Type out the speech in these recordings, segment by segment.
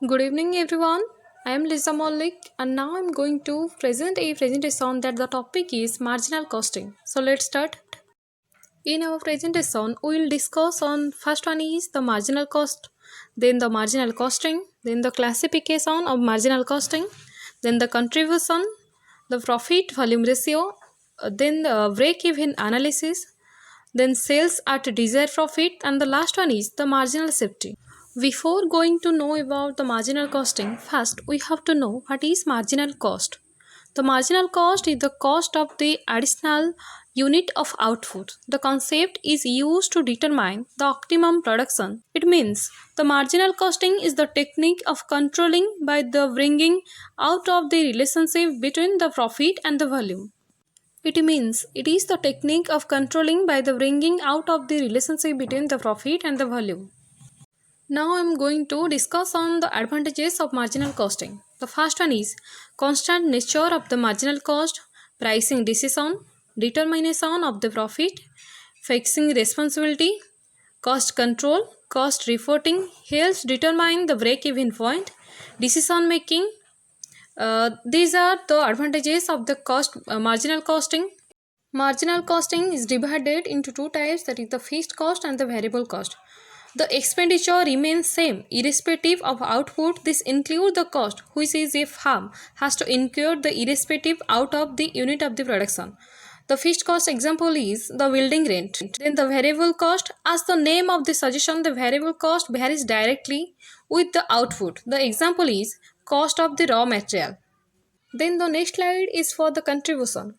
Good evening, everyone. I am Lisa Mollik, and now I'm going to present a presentation that the topic is marginal costing. So let's start. In our presentation, we will discuss on first one is the marginal cost, then the marginal costing, then the classification of marginal costing, then the contribution, the profit volume ratio, then the break even analysis, then sales at desired profit, and the last one is the marginal safety. Before going to know about the marginal costing, first we have to know what is marginal cost. The marginal cost is the cost of the additional unit of output. The concept is used to determine the optimum production. It means the marginal costing is the technique of controlling by the bringing out of the relationship between the profit and the volume. It means it is the technique of controlling by the bringing out of the relationship between the profit and the volume. Now I am going to discuss on the advantages of marginal costing. The first one is constant nature of the marginal cost, pricing decision, determination of the profit, fixing responsibility, cost control, cost reporting helps determine the break-even point, decision making. These are the advantages of the marginal costing. Marginal costing is divided into two types, that is the fixed cost and the variable cost. The expenditure remains same irrespective of output. This includes the cost which is a firm has to incur the irrespective out of the unit of the production. The fixed cost example is the building rent. Then the variable cost, as the name of the suggestion, the variable cost varies directly with the output. The example is cost of the raw material. Then the next slide is for the contribution.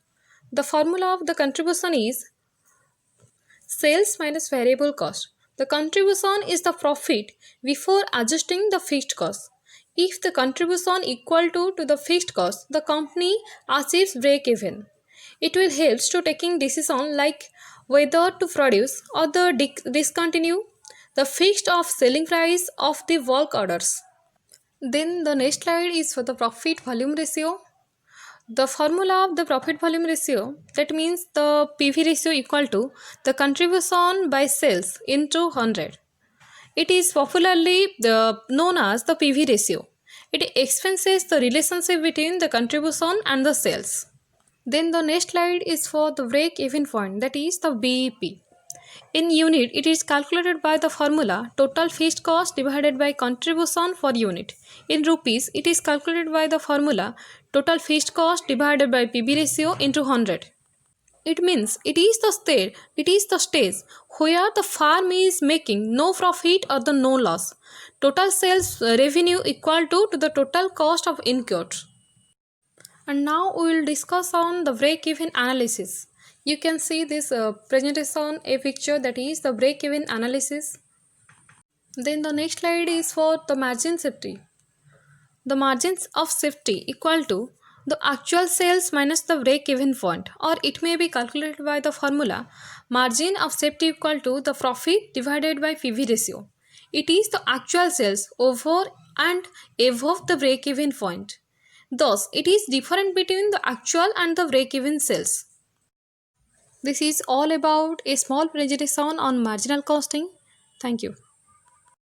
The formula of the contribution is sales minus variable cost. The contribution is the profit before adjusting the fixed cost. If the contribution equal to the fixed cost, the company achieves break even. It will help to taking decision like whether to produce or the discontinue the fixed of selling price of the bulk orders. Then the next slide is for the profit volume ratio. The formula of the profit volume ratio, that means the PV ratio equal to the contribution by sales into 100. It is popularly known as the PV ratio. It expenses the relationship between the contribution and the sales. Then the next slide is for the break even point, that is the BEP. In unit, it is calculated by the formula total fixed cost divided by contribution per unit. In rupees, it is calculated by the formula total fixed cost divided by PV ratio into 100. It means it is the stage where the firm is making no profit or the no loss. Total sales revenue equal to the total cost of incurred. And now we will discuss on the break-even analysis. You can see this presentation a picture, that is the break-even analysis. Then the next slide is for the margin safety. The margins of safety equal to the actual sales minus the break-even point, or it may be calculated by the formula margin of safety equal to the profit divided by PV ratio. It is the actual sales over and above the break-even point. Thus, it is different between the actual and the break-even sales. This is all about a small presentation on marginal costing. Thank you.